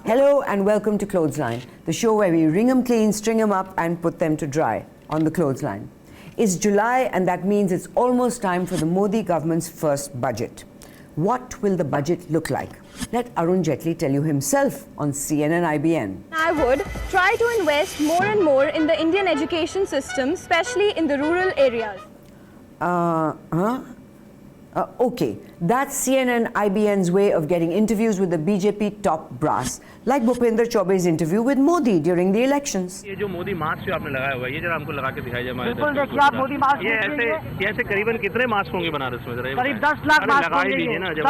Hello and welcome to Clothesline, the show where we wring them clean, string them up and put them to dry on the clothesline. It's July and that means it's almost time for the Modi government's first budget. What will the budget look like? Let Arun Jaitley tell you himself on CNN-IBN. I would try to invest more and more in the Indian education system, especially in the rural areas. Okay, that's CNN-IBN's way of getting interviews with the BJP top brass, like Bhupender Chaube's interview with Modi during the elections. ये जो Modi mask जो आपने लगाया हुआ है, ये जरा हमको लगा के दिखाइए हमारे बिल्कुल देखिए आप मोदी मास्क ये ऐसे करीबन कितने मास्क होंगे बनारस में जरा करीब 10 लाख मास्क लगा ही दीजिए ना जब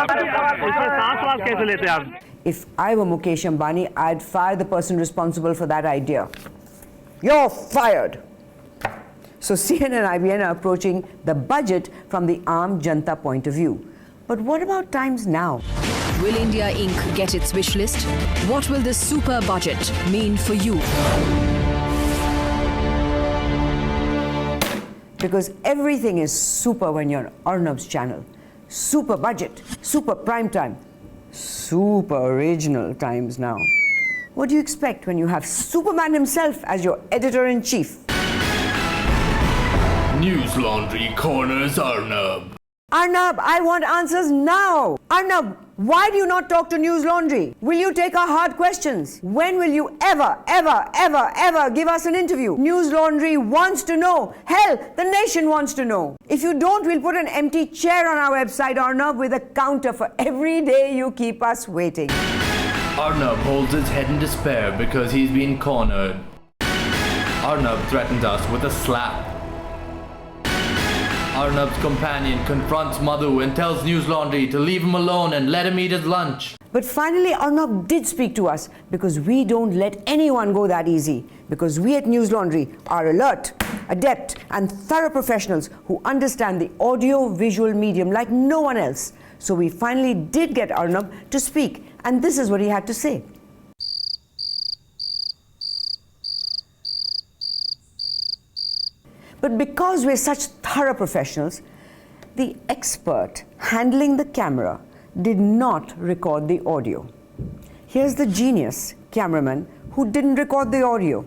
इसमें सांस कैसे लेते हैं आप? If I were Mukesh Ambani, I'd fire the person responsible for that idea. You're fired. So CNN-IBN are approaching the budget from the Aam Janta point of view. But what about times now? Will India Inc. get its wish list? What will this super budget mean for you? Because everything is super when you're on Arnab's channel. Super budget, super prime time, super original times now. What do you expect when you have Superman himself as your editor-in-chief? News Laundry corners Arnab. Arnab, I want answers now. Arnab, why do you not talk to News Laundry? Will you take our hard questions? When will you ever give us an interview? News Laundry wants to know. Hell, the nation wants to know. If you don't, we'll put an empty chair on our website, Arnab, with a counter for every day you keep us waiting. Arnab holds his head in despair because he's been cornered. Arnab threatens us with a slap. Arnab's companion confronts Madhu and tells News Laundry to leave him alone and let him eat his lunch. But finally, Arnab did speak to us because we don't let anyone go that easy. Because we at News Laundry are alert, adept and thorough professionals who understand the audio-visual medium like no one else. So we finally did get Arnab to speak, and this is what he had to say. But because we're such thorough professionals, the expert handling the camera did not record the audio. Here's the genius cameraman who didn't record the audio.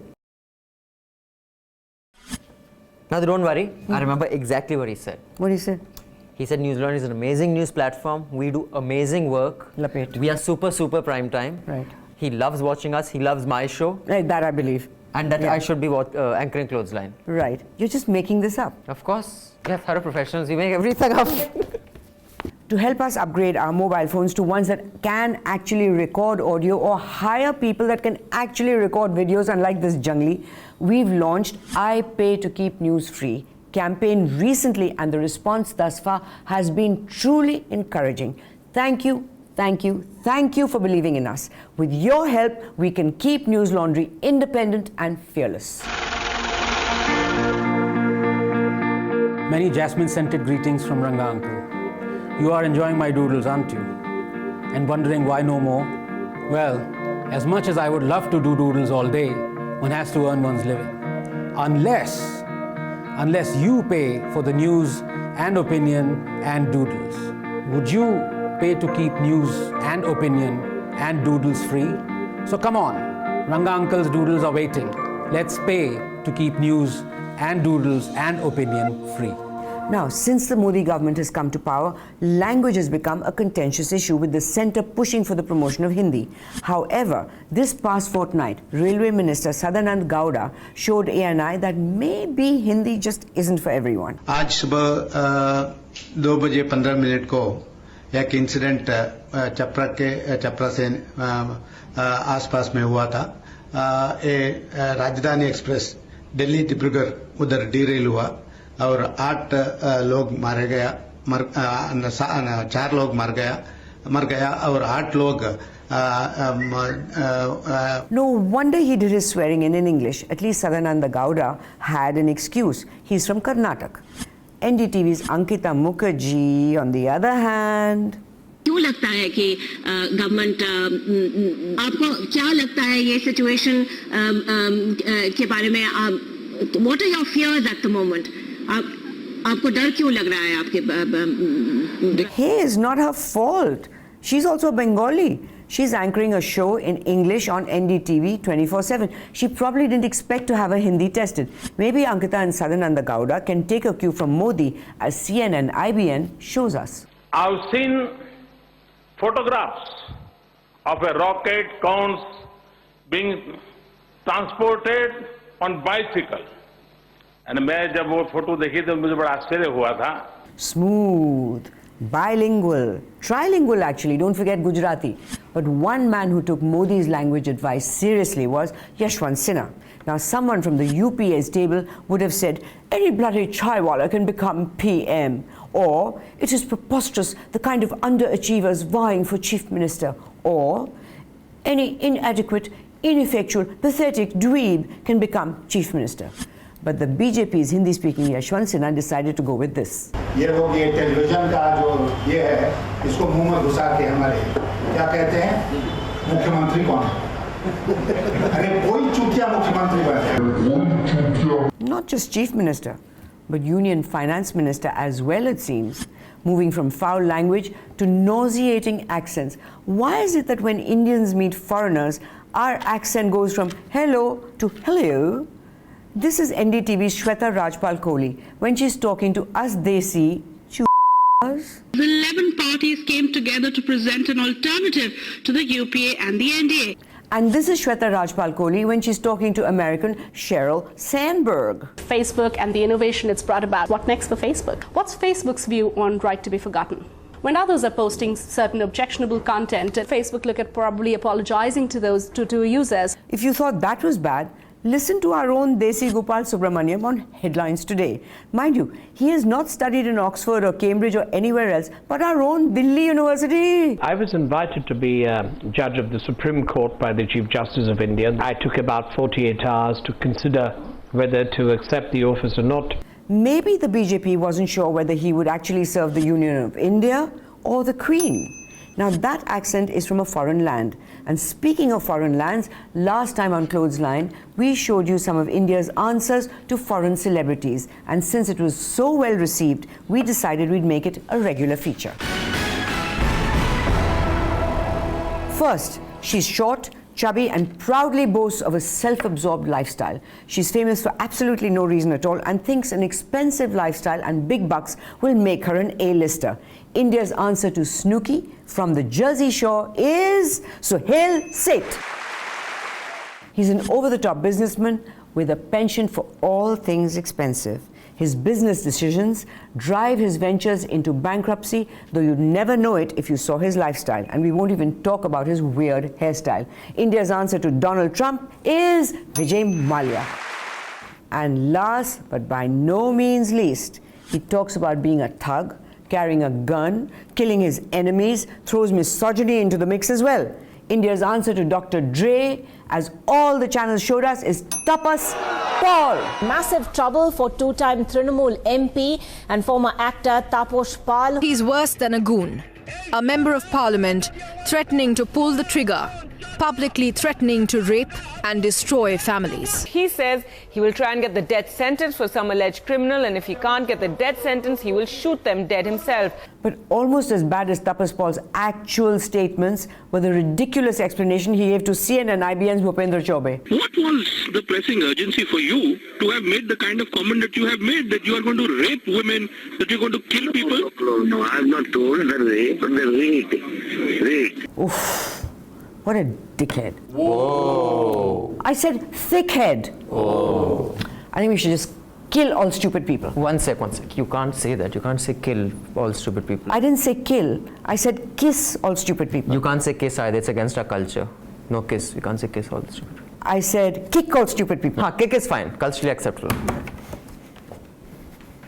Now don't worry, I remember exactly what he said. What he said? He said News Laundry is an amazing news platform. We do amazing work. Lapet. We are super prime time. Right. He loves watching us. He loves my show. Right, that I believe. And that I should be anchoring Clothesline. Right. You're just making this up. Of course. We are thorough professionals. We make everything up. To help us upgrade our mobile phones to ones that can actually record audio or hire people that can actually record videos, unlike this jungly, we've launched I Pay to Keep News Free campaign recently, and the response thus far has been truly encouraging. Thank you for believing in us. With your help, we can keep News Laundry independent and fearless. Many jasmine-scented greetings from Ranga Uncle. You are enjoying my doodles, aren't you? And wondering why no more? Well, as much as I would love to do doodles all day, one has to earn one's living. Unless you pay for the news and opinion and doodles. Would you pay to keep news and opinion and doodles free? So come on, Ranga Uncle's doodles are waiting. Let's pay to keep news and doodles and opinion free. Now, since the Modi government has come to power, language has become a contentious issue, with the centre pushing for the promotion of Hindi. However, this past fortnight, Railway Minister Sadanand Gowda showed ANI that maybe Hindi just isn't for everyone. आज सुबह 2:15 को एक incident चपरा से आसपास में हुआ था. राजधानी एक्सप्रेस दिल्ली डिब्रूगढ़ उधर डीरेल हुआ और 8 लोग मारे गया, 4 लोग मर गया और 8 लोग. No wonder he did his swearing in English. At least Sadananda Gowda had an excuse. He's from Karnataka. NDTV's Ankita Mukherjee, on the other hand. क्यों लगता है कि गवर्नमेंट आपको क्या लगता है ये सिचुएशन के बारे में? What are your fears at the moment? आपको डर क्यों लग रहा है आपके Hey, it's not her fault. She's also Bengali. She's anchoring a show in English on NDTV 24/7. She probably didn't expect to have her Hindi tested. Maybe Ankita and Sadananda Gowda can take a cue from Modi, as CNN IBN shows us. I've seen photographs of a rocket cones being transported on bicycle. And मैं जब वो photo देखी तो मुझे बड़ा आश्चर्य हुआ था. Smooth, bilingual, trilingual actually, don't forget Gujarati. But one man who took Modi's language advice seriously was Yashwant Sinha. Now someone from the UPA's table would have said, any bloody chaiwala can become PM. Or, it is preposterous, the kind of underachievers vying for chief minister. Or, any inadequate, ineffectual, pathetic dweeb can become chief minister. But the BJP's Hindi-speaking Yashwant Sinha decided to go with this. ये लोग ये television का जो ये है इसको मुंह में घुसा के हमारे क्या कहते हैं मुख्यमंत्री कौन है अरे कोई चूतिया मुख्यमंत्री बने Not just chief minister, but union finance minister as well, it seems, moving from foul language to nauseating accents. Why is it that when Indians meet foreigners, our accent goes from hello to hello? This is NDTV's Shweta Rajpal Kohli when she's talking to us Desi chus. 11 parties came together to present an alternative to the UPA and the NDA. And this is Shweta Rajpal Kohli when she's talking to American Sheryl Sandberg. Facebook and the innovation it's brought about. What next for Facebook? What's Facebook's view on right to be forgotten? When others are posting certain objectionable content, Facebook look at probably apologizing to those to users. If you thought that was bad, listen to our own Desi Gopal Subramaniam on Headlines Today. Mind you, he has not studied in Oxford or Cambridge or anywhere else, but our own Delhi University. I was invited to be a judge of the Supreme Court by the Chief Justice of India. I took about 48 hours to consider whether to accept the office or not. Maybe the BJP wasn't sure whether he would actually serve the Union of India or the Queen. Now that accent is from a foreign land. And speaking of foreign lands, last time on Clothesline, we showed you some of India's answers to foreign celebrities. And since it was so well received, we decided we'd make it a regular feature. First, she's short, chubby and proudly boasts of a self-absorbed lifestyle. She's famous for absolutely no reason at all and thinks an expensive lifestyle and big bucks will make her an A-lister. India's answer to Snooki from the Jersey Shore is Suhail Seth. He's an over-the-top businessman with a penchant for all things expensive. His business decisions drive his ventures into bankruptcy, though you'd never know it if you saw his lifestyle. And we won't even talk about his weird hairstyle. India's answer to Donald Trump is Vijay Mallya. And last, but by no means least, he talks about being a thug, carrying a gun, killing his enemies, throws misogyny into the mix as well. India's answer to Dr. Dre, as all the channels showed us, is Tapas Paul. Massive trouble for two-time Trinamool MP and former actor Taposh Pal. He's worse than a goon. A member of parliament threatening to pull the trigger, publicly threatening to rape and destroy families. He says he will try and get the death sentence for some alleged criminal, and if he can't get the death sentence, he will shoot them dead himself. But almost as bad as Tapas Paul's actual statements were the ridiculous explanation he gave to CNN IBN's Bhupendra Chaubey. What was the pressing urgency for you to have made the kind of comment that you have made, that you are going to rape women, that you're going to kill people? No, I have not told the rape, the rape. Oof. What a dickhead. Whoa. I said thickhead. Whoa. I think we should just kill all stupid people. One sec. You can't say that. You can't say kill all stupid people. I didn't say kill. I said kiss all stupid people. You can't say kiss either. It's against our culture. No kiss. You can't say kiss all stupid people. I said kick all stupid people. Kick is fine. Culturally acceptable.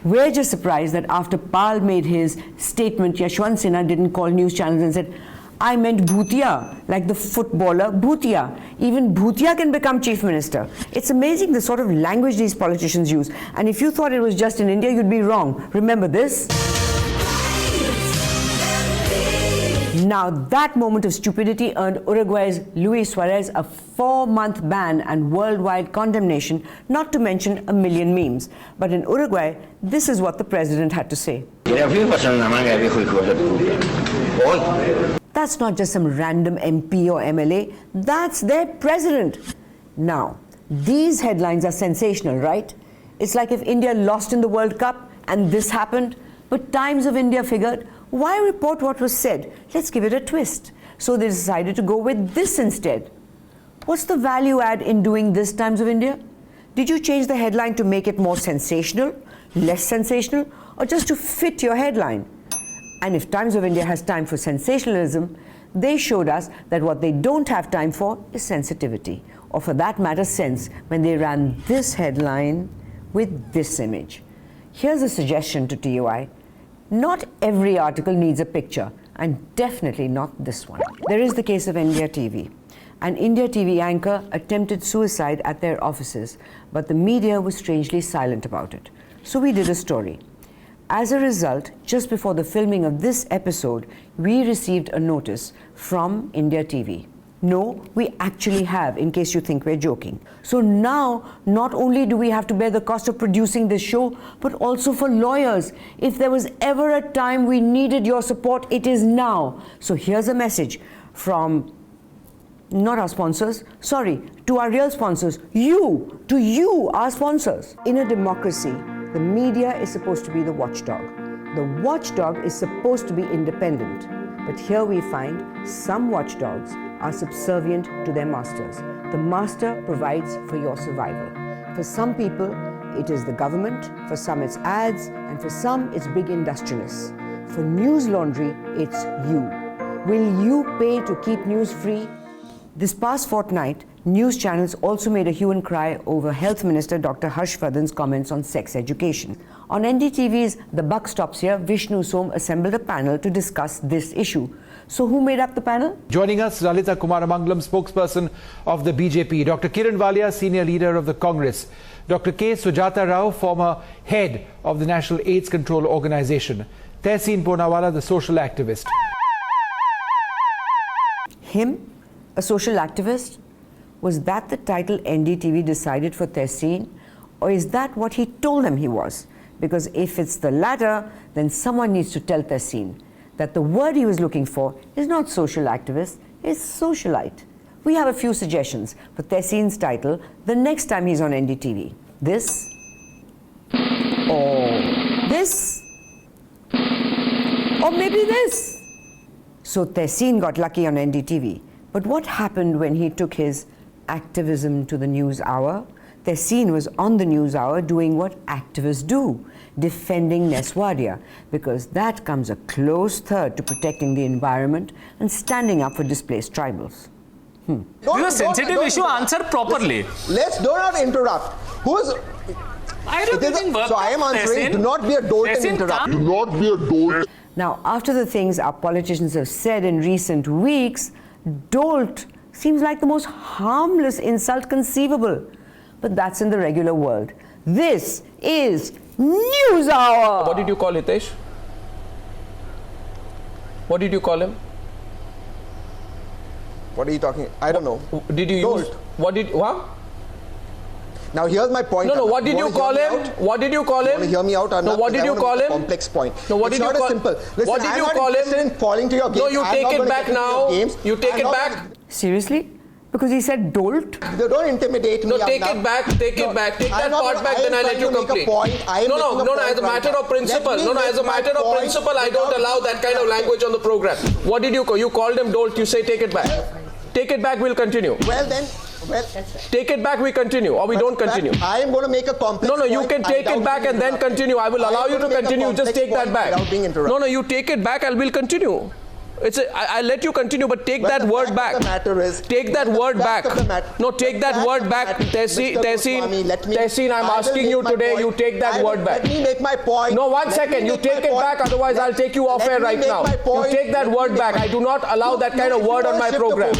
We're just surprised that after Pal made his statement, Yashwant Sinha didn't call news channels and said, I meant Bhutia, like the footballer Bhutia. Even Bhutia can become chief minister. It's amazing the sort of language these politicians use. And if you thought it was just in India, you'd be wrong. Remember this? Now, that moment of stupidity earned Uruguay's Luis Suarez a 4-month ban and worldwide condemnation, not to mention 1 million memes. But in Uruguay, this is what the president had to say. That's not just some random MP or MLA, that's their president. Now, these headlines are sensational, right? It's like if India lost in the World Cup and this happened, but Times of India figured, why report what was said? Let's give it a twist. So they decided to go with this instead. What's the value add in doing this, Times of India? Did you change the headline to make it more sensational, less sensational, or just to fit your headline? And if Times of India has time for sensationalism, they showed us that what they don't have time for is sensitivity, or for that matter sense, when they ran this headline with this image. Here's a suggestion to TUI. Not every article needs a picture, and definitely not this one. There is the case of India TV. An India TV anchor attempted suicide at their offices, but the media was strangely silent about it. So we did a story. As a result, just before the filming of this episode, we received a notice from India TV. No, we actually have, in case you think we're joking. So now, not only do we have to bear the cost of producing this show, but also for lawyers. If there was ever a time we needed your support, it is now. So here's a message from, not our sponsors, sorry, to our real sponsors, to you, our sponsors. In a democracy, the media is supposed to be the watchdog. The watchdog is supposed to be independent. But here we find some watchdogs are subservient to their masters. The master provides for your survival. For some people, it is the government, for some it's ads, and for some it's big industrialists. For News Laundry, it's you. Will you pay to keep news free? This past fortnight, news channels also made a hue and cry over Health Minister Dr. Harshvardhan's comments on sex education. On NDTV's The Buck Stops Here, Vishnu Som assembled a panel to discuss this issue. So who made up the panel? Joining us, Lalita Kumaramangalam, spokesperson of the BJP, Dr. Kiran Walia, senior leader of the Congress, Dr. K. Sujata Rao, former head of the National AIDS Control Organization, Tehseen Poonawallas, the social activist. Him? A social activist? Was that the title NDTV decided for Tehseen? Or is that what he told them he was? Because if it's the latter, then someone needs to tell Tehseen that the word he was looking for is not social activist, it's socialite. We have a few suggestions for Tehseen's title the next time he's on NDTV. This, or this, or maybe this. So Tehseen got lucky on NDTV. But what happened when he took his activism to the news hour? Tehseen was on the news hour doing what activists do, defending Neswadia, because that comes a close third to protecting the environment and standing up for displaced tribals. This is a sensitive issue, answer properly. Do not interrupt. Who's... I don't think so I am answering, do not be a dolt and interrupt. Do not be a dolt. Now, after the things our politicians have said in recent weeks, dolt seems like the most harmless insult conceivable. But that's in the regular world. This is News Hour! What did you call Hitesh? What did you call him? What are you talking? I don't know. Did you dolt. use... What did... What? Now here's my point. No, what did you call him? What did you call him? You want to hear me out, Arnab? No, what did you call him? Complex point. No, what did you call him? Listen, what did you call him? In falling to your games. No, you take it back now. You take it back. Seriously? Because he said dolt? They don't intimidate me. No, take it back. Take it back. Take that part back, then I'll let you complete. No, as a matter of principle. No, as a matter of principle, I don't allow that kind of language on the program. What did you call? You called him dolt. You say take it back. Take it back, we'll continue. Well then, take it back, we continue, or we don't continue. I am going to make a complex No, you can take it back and then continue. I will allow you to continue. Just take that back. No, you take it back, I will continue. I'll let you continue, but take that word back. Take that word back. No, take that word back. Tehseen, I'm asking you today, you take that word back. Let me make my point. No, 1 second. You take it back, otherwise I'll take you off air right now. You take that word back. I do not allow that kind of word on my program.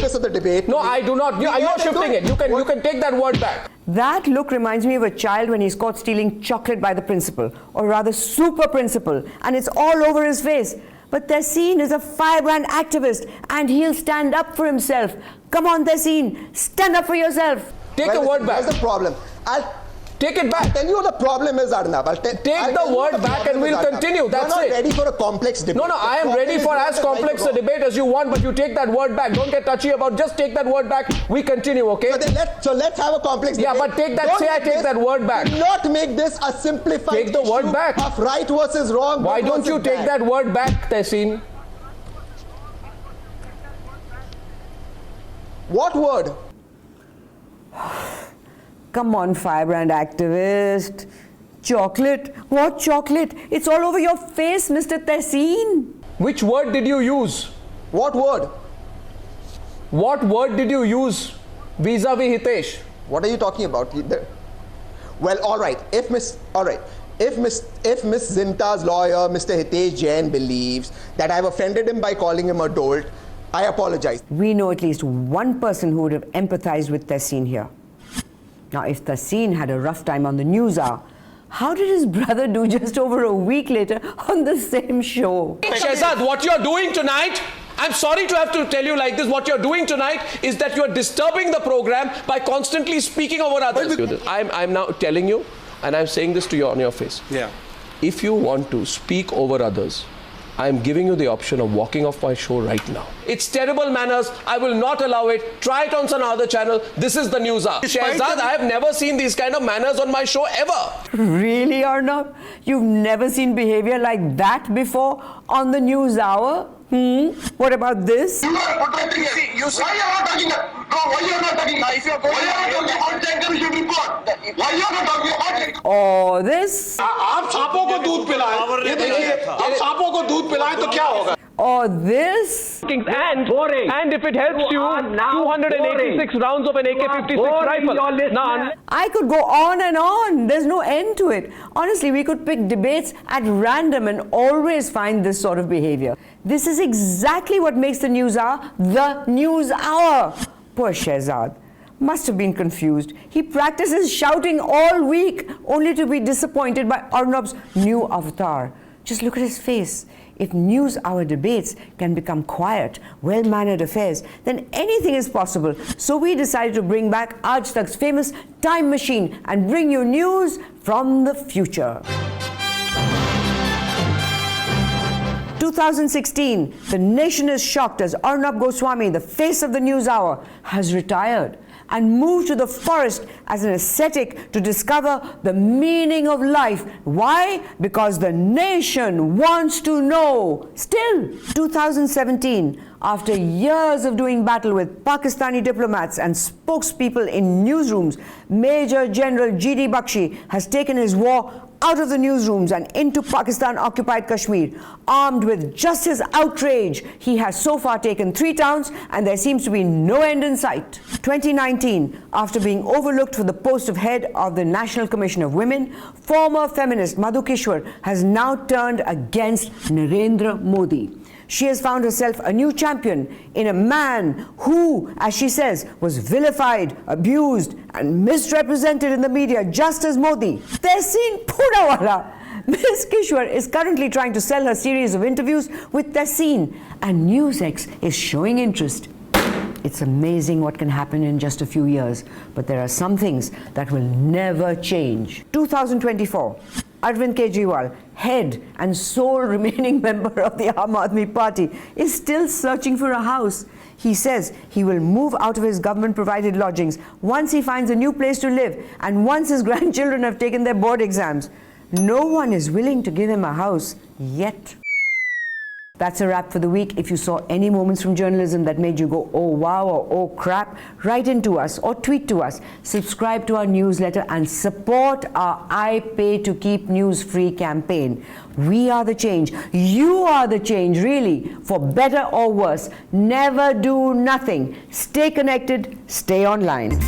No, I do not. You're shifting it. You can take that word back. That look reminds me of a child when he's caught stealing chocolate by the principal, or rather super principal, and it's all over his face. But Tehseen is a firebrand activist and he'll stand up for himself. Come on, Tehseen, stand up for yourself. Take the word back. Where's the problem? Take it back. I'll tell you what the problem is, Arnab. Take the word back and we'll continue. That's it. You're not ready for a complex debate. No, I am ready for as complex a debate as you want, but you take that word back. Don't get touchy about. Just take that word back. We continue, okay? So let's have a complex debate. Yeah, but take that. Say I take that word back. Do not make this a simplified Take the word issue back. of right versus wrong. Why don't you take that word back, Tehseen? What word? Come on, firebrand activist. Chocolate? What chocolate? It's all over your face, Mr. Tehseen. Which word did you use? What word? What word did you use vis-a-vis Hitesh? What are you talking about? Well, all right. If Miss Zinta's lawyer, Mr. Hitesh Jain, believes that I've offended him by calling him a dolt, I apologize. We know at least one person who would have empathized with Tehseen here. Now, if Tehseen had a rough time on the news hour, how did his brother do just over a week later on the same show? Shehzad, what you're doing tonight, I'm sorry to have to tell you like this, what you're doing tonight is that you're disturbing the program by constantly speaking over others. I'm now telling you, and I'm saying this to you on your face. Yeah. If you want to speak over others, I'm giving you the option of walking off my show right now. It's terrible manners. I will not allow it. Try it on some other channel. This is the news hour. Shehzad, I have never seen these kind of manners on my show ever. Really, Arnab? You've never seen behavior like that before on the news hour? What about this? Why you are not talking? No, why you are not talking? If you are going to hot take them, you should report. Why you are not talking hot take? Or this? आप सांपों को दूध पिलाएं. ये देखिए, आप सांपों को दूध पिलाएं तो क्या होगा? Or this? And if it helps you, 286 rounds of an AK-56 rifle. I could go on and on. There's no end to it. Honestly, we could pick debates at random and always find this sort of behavior. This is exactly what makes the news hour the news hour. Poor Shehzad must have been confused. He practices shouting all week only to be disappointed by Arnab's new avatar. Just look at his face. If news hour debates can become quiet, well-mannered affairs, then anything is possible. So we decided to bring back Aaj Tak's famous time machine and bring you news from the future. 2016, the nation is shocked as Arnab Goswami, the face of the news hour, has retired and moved to the forest as an ascetic to discover the meaning of life. Why? Because the nation wants to know. Still, 2017, after years of doing battle with Pakistani diplomats and spokespeople in newsrooms, Major General G.D. Bakshi has taken his war out of the newsrooms and into Pakistan-occupied Kashmir. Armed with just his outrage, he has so far taken 3 towns and there seems to be no end in sight. 2019, after being overlooked for the post of head of the National Commission of Women, former feminist Madhu Kishwar has now turned against Narendra Modi. She has found herself a new champion in a man who, as she says, was vilified, abused and misrepresented in the media just as Modi. Tehseen Poonawallas. Ms. Kishwar is currently trying to sell her series of interviews with Tehseen, and NewsX is showing interest. It's amazing what can happen in just a few years, but there are some things that will never change. 2024. Arvind Kejriwal, head and sole remaining member of the Aam Aadmi Party, is still searching for a house. He says he will move out of his government-provided lodgings once he finds a new place to live and once his grandchildren have taken their board exams. No one is willing to give him a house yet. That's a wrap for the week. If you saw any moments from journalism that made you go, oh wow or oh crap, write into us or tweet to us. Subscribe to our newsletter and support our I Pay to Keep News Free campaign. We are the change. You are the change, really. For better or worse, never do nothing. Stay connected, stay online.